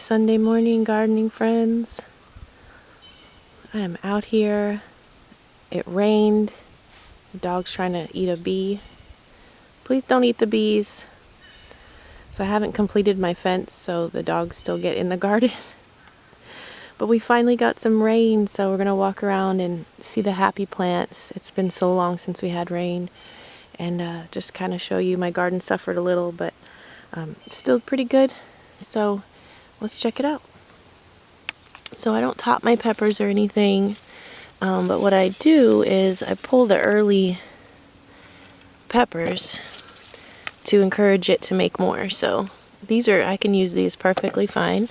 Sunday morning, gardening friends. I am out here. It rained. The dog's trying to eat a bee. Please don't eat the bees. So I haven't completed my fence, so the dogs still get in the garden. But we finally got some rain, so we're going to walk around and see the happy plants. It's been so long since we had rain. And just kind of show you my garden suffered a little, but it's still pretty good. So let's check it out. So I don't top my peppers or anything, but what I do is I pull the early peppers to encourage it to make more. So I can use these perfectly fine.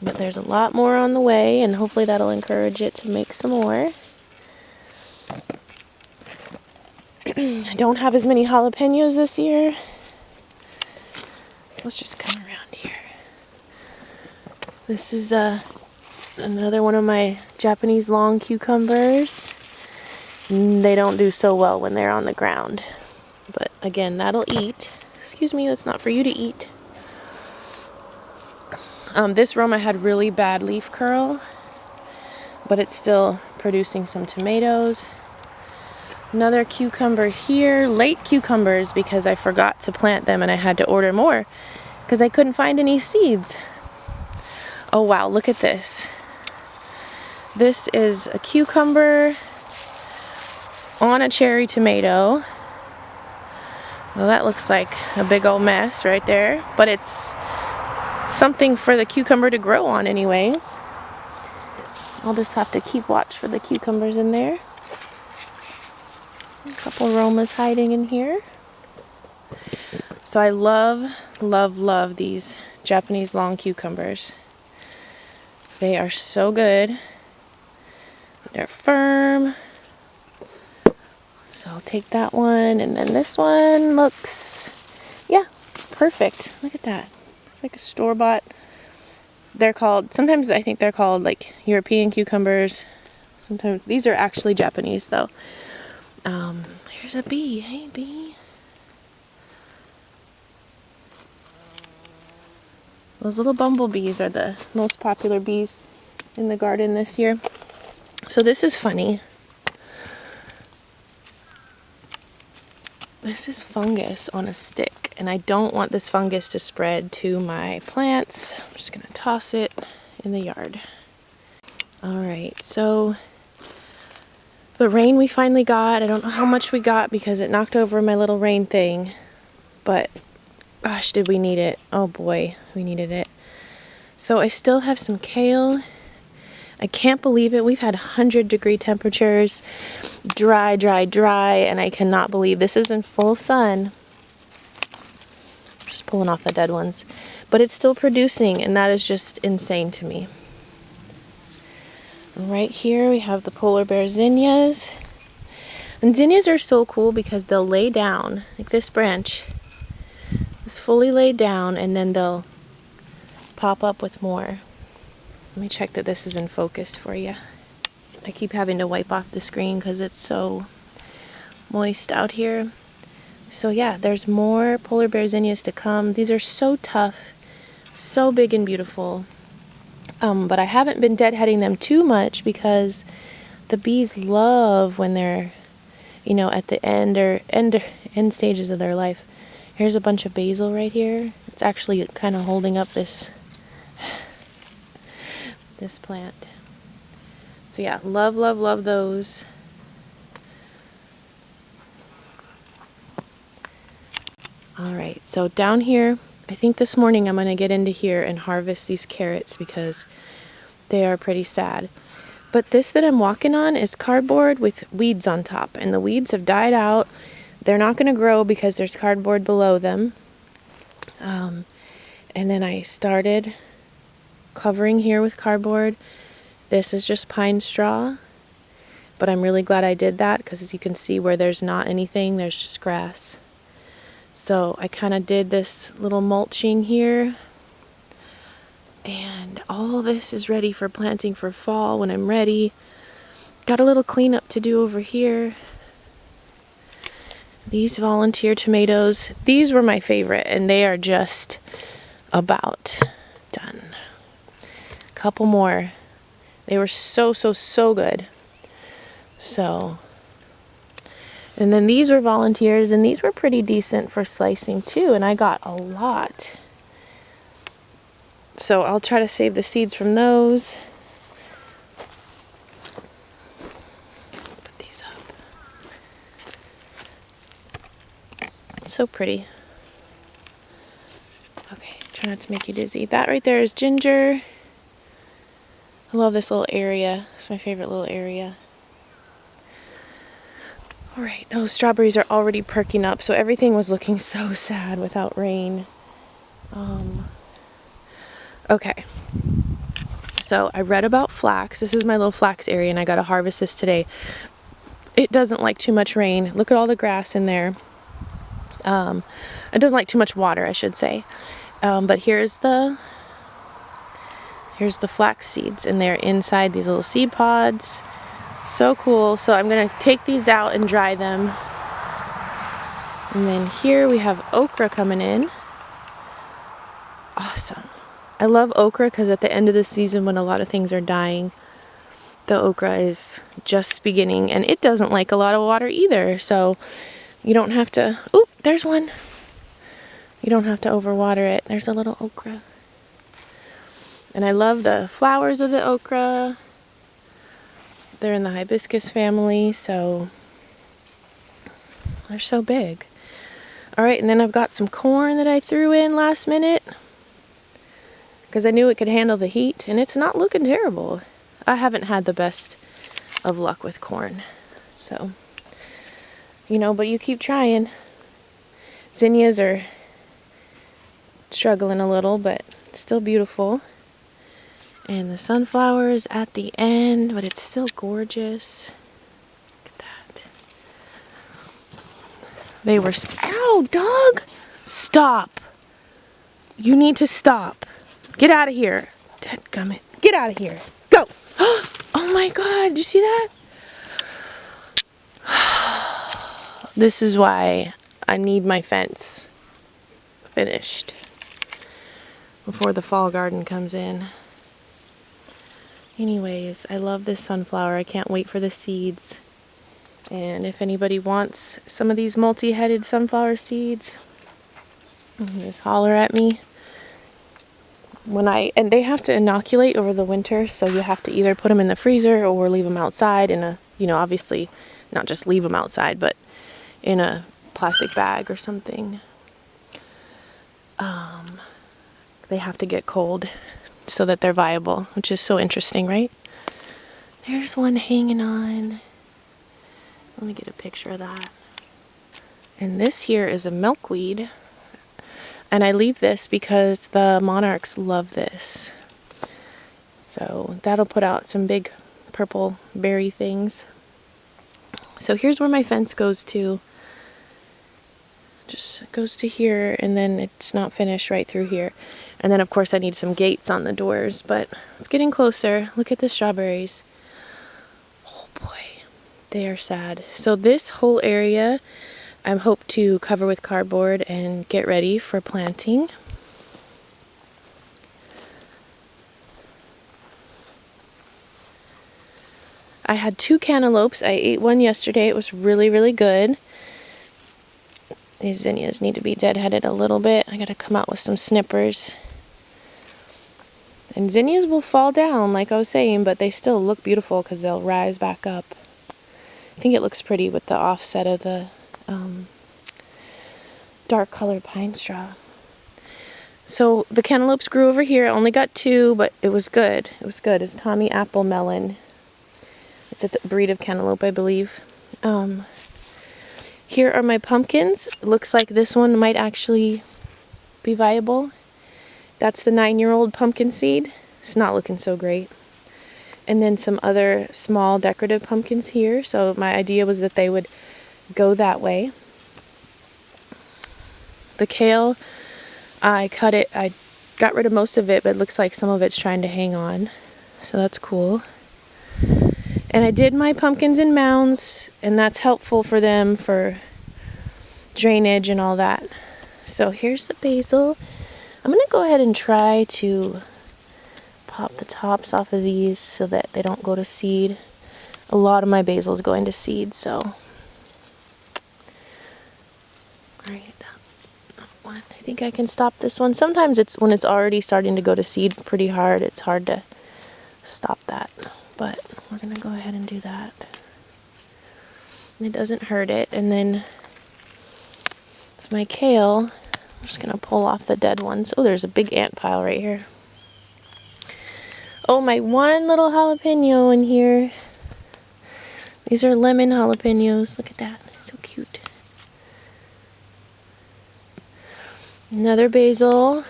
But there's a lot more on the way, and hopefully that'll encourage it to make some more. I don't have as many jalapenos this year. Let's just come around here. This is another one of my Japanese long cucumbers. They don't do so well when they're on the ground. But again, that'll eat. Excuse me, that's not for you to eat. This Roma had really bad leaf curl, but it's still producing some tomatoes. Another cucumber here, late cucumbers because I forgot to plant them and I had to order more because I couldn't find any seeds. Oh wow, look at this. This is a cucumber on a cherry tomato. Well, that looks like a big old mess right there, but it's something for the cucumber to grow on anyways. I'll just have to keep watch for the cucumbers in there. A couple Romas hiding in here. So I love these Japanese long cucumbers. They are so good. They're firm. So I'll take that one, and then this one looks, yeah, perfect. Look at that. It's like a store-bought. They're called, sometimes I think they're called like European cucumbers. Sometimes these are actually Japanese though. Here's a bee. Hey, bee. Those little Bumble Bees are the most popular bees in the garden this year. So this is funny. This is fungus on a stick, and I don't want this fungus to spread to my plants. I'm just going to toss it in the yard. Alright, so the rain we finally got, I don't know how much we got because it knocked over my little rain thing, but gosh, did we need it. Oh boy, we needed it. So I still have some kale. I can't believe it. We've had 100-degree temperatures, dry, and I cannot believe this is in full sun. Just pulling off the dead ones. But it's still producing, and that is just insane to me. Right here we have the polar bear zinnias. And zinnias are so cool because they'll lay down, like this branch is fully laid down, and then they'll pop up with more. Let me check that this is in focus for you. I keep having to wipe off the screen because it's so moist out here. So yeah, there's more polar bear zinnias to come. These are so tough, so big and beautiful. But I haven't been deadheading them too much because the bees love when they're, you know, at the end or end stages of their life. Here's a bunch of basil right here. It's actually kind of holding up this plant. So yeah, love those. Alright, so down here, I think this morning I'm going to get into here and harvest these carrots because they are pretty sad. But this that I'm walking on is cardboard with weeds on top, and the weeds have died out. They're not going to grow because there's cardboard below them. And then I started covering here with cardboard. This is just pine straw, but I'm really glad I did that because as you can see where there's not anything, there's just grass. So I kind of did this little mulching here, and all this is ready for planting for fall when I'm ready. Got a little cleanup to do over here. These volunteer tomatoes, these were my favorite, and they are just about done. Couple more. They were so good. So, and then these were volunteers, and these were pretty decent for slicing too, and I got a lot. So I'll try to save the seeds from those. Put these up. So pretty. Okay, try not to make you dizzy. That right there is ginger. I love this little area. It's my favorite little area. Alright, those strawberries are already perking up, so everything was looking so sad without rain. Okay. So I read about flax. This is my little flax area, and I got to harvest this today. It doesn't like too much rain. Look at all the grass in there. It doesn't like too much water, I should say. But here's the flax seeds, and they're inside these little seed pods. So cool. So I'm going to take these out and dry them. And then here we have okra coming in. Awesome. I love okra because at the end of the season when a lot of things are dying, the okra is just beginning, and it doesn't like a lot of water either. So you don't have to, oop, there's one. You don't have to overwater it. There's a little okra. And I love the flowers of the okra. They're in the hibiscus family, so they're so big. All right, and then I've got some corn that I threw in last minute because I knew it could handle the heat, and it's not looking terrible. I haven't had the best of luck with corn, so, you know, but you keep trying. Zinnias are struggling a little, but still beautiful. And the sunflowers at the end, but it's still gorgeous. Look at that. They were, ow, dog! Stop. You need to stop. Get out of here. Dadgummit. Get out of here. Go. Oh my God, did you see that? This is why I need my fence finished before the fall garden comes in. Anyways, I love this sunflower. I can't wait for the seeds. And if anybody wants some of these multi-headed sunflower seeds, just holler at me. And they have to inoculate over the winter, so you have to either put them in the freezer or leave them outside in a, you know, obviously not just leave them outside, but in a plastic bag or something. They have to get cold so that they're viable, which is so interesting, right? There's one hanging on. Let me get a picture of that. And this here is a milkweed. And I leave this because the monarchs love this. So that'll put out some big purple berry things. So here's where my fence goes to. Just goes to here, and then it's not finished right through here. And then of course I need some gates on the doors, but it's getting closer. Look at the strawberries. Oh boy, they are sad. So this whole area I hope to cover with cardboard and get ready for planting. I had 2 cantaloupes. I ate one yesterday. It was really good. These zinnias need to be deadheaded a little bit. I gotta come out with some snippers. And zinnias will fall down, like I was saying, but they still look beautiful because they'll rise back up. I think it looks pretty with the offset of the dark colored pine straw. So the cantaloupes grew over here. I only got 2, but it was good. It was good. It's Tommy Apple Melon. It's a breed of cantaloupe, I believe. Here are my pumpkins. It looks like this one might actually be viable. That's the 9-year-old pumpkin seed. It's not looking so great. And then some other small decorative pumpkins here. So my idea was that they would go that way. The kale, I cut it. I got rid of most of it, but it looks like some of it's trying to hang on. So that's cool. And I did my pumpkins in mounds, and that's helpful for them for drainage and all that. So here's the basil. I'm gonna go ahead and try to pop the tops off of these so that they don't go to seed. A lot of my basil is going to seed, so. Alright, that's not one. I think I can stop this one. Sometimes it's when it's already starting to go to seed pretty hard, it's hard to stop that. But we're gonna go ahead and do that. And it doesn't hurt it. And then with my kale, I'm just gonna pull off the dead ones. Oh, there's a big ant pile right here. Oh, my one little jalapeno in here. These are lemon jalapenos. Look at that. So cute. Another basil.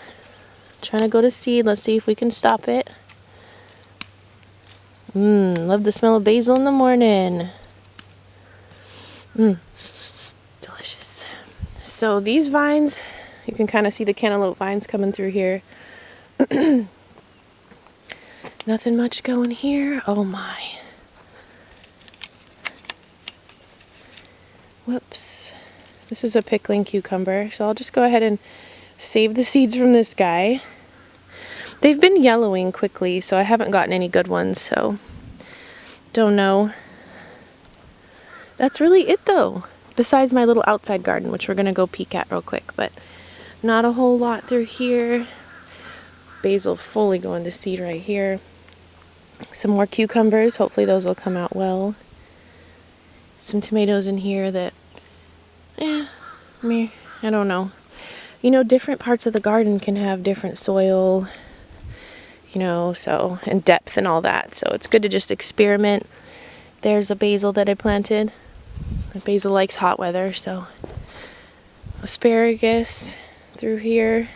Trying to go to seed. Let's see if we can stop it. Love the smell of basil in the morning. Delicious. So these vines, you can kind of see the cantaloupe vines coming through here. Nothing much going here. Oh my. Whoops. This is a pickling cucumber, so I'll just go ahead and save the seeds from this guy. They've been yellowing quickly, so I haven't gotten any good ones, so don't know. That's really it though, besides my little outside garden, which we're gonna go peek at real quick, but not a whole lot through here. Basil fully going to seed right here. Some more cucumbers, hopefully those will come out well. Some tomatoes in here that, I don't know. You know, different parts of the garden can have different soil, you know, so, and depth and all that. So it's good to just experiment. There's a basil that I planted. Basil likes hot weather, so asparagus through here.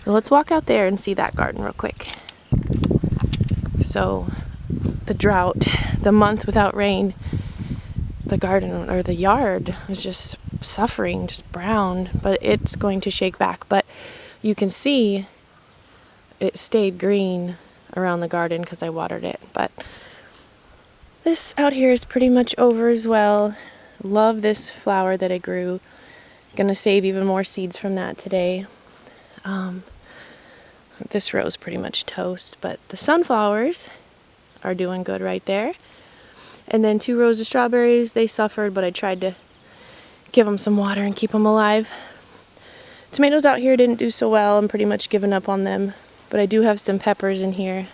So let's walk out there and see that garden real quick. So the drought, the month without rain, the garden or the yard was just suffering, just brown, but it's going to shake back. But you can see it stayed green around the garden because I watered it. But this out here is pretty much over as well. Love this flower that I grew. Gonna save even more seeds from that today. This row is pretty much toast, but the sunflowers are doing good right there. And then 2 rows of strawberries, they suffered, but I tried to give them some water and keep them alive. Tomatoes out here didn't do so well. I'm pretty much giving up on them, but I do have some peppers in here.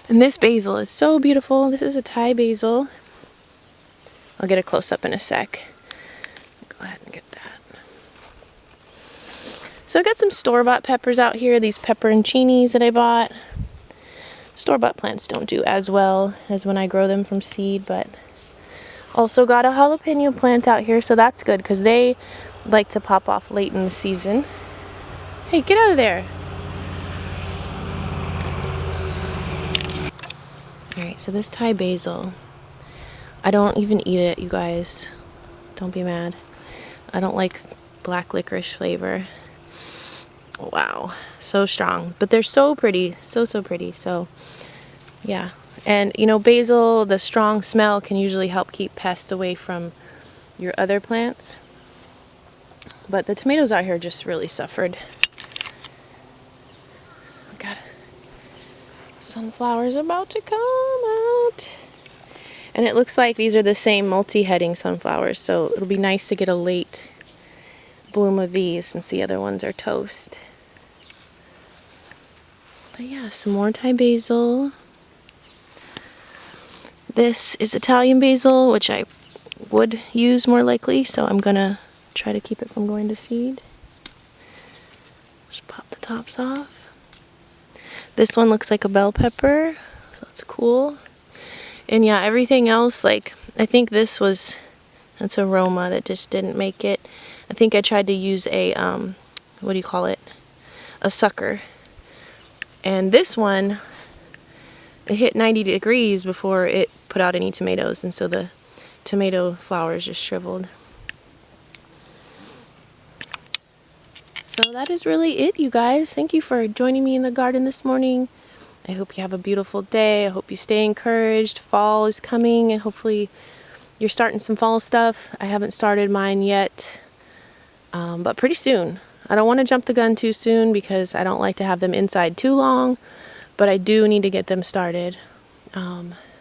And this basil is so beautiful. This is a Thai basil. I'll get a close-up in a sec. Go ahead and get that. So I got some store-bought peppers out here, these pepperoncinis that I bought. Store-bought plants don't do as well as when I grow them from seed, but also got a jalapeno plant out here, so that's good because they like to pop off late in the season. Hey, get out of there. Alright, so this Thai basil, I don't even eat it, you guys. Don't be mad. I don't like black licorice flavor. Wow, so strong. But they're so pretty, so pretty. So, yeah. And, you know, basil, the strong smell can usually help keep pests away from your other plants. But the tomatoes out here just really suffered. God, sunflower's about to come out. And it looks like these are the same multi-heading sunflowers, so it'll be nice to get a late bloom of these since the other ones are toast. But yeah, some more Thai basil. This is Italian basil, which I would use more likely, so I'm gonna try to keep it from going to seed. Just pop the tops off. This one looks like a bell pepper, so that's cool. And yeah, everything else, like, I think this was, that's aroma that just didn't make it. I think I tried to use a, what do you call it? A sucker. And this one, it hit 90 degrees before it put out any tomatoes, and so the tomato flowers just shriveled. So that is really it, you guys. Thank you for joining me in the garden this morning. I hope you have a beautiful day. I hope you stay encouraged. Fall is coming, and hopefully you're starting some fall stuff. I haven't started mine yet, but pretty soon. I don't want to jump the gun too soon because I don't like to have them inside too long, but I do need to get them started.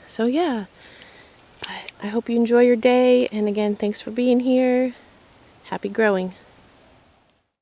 So yeah, I hope you enjoy your day, and again, thanks for being here. Happy growing.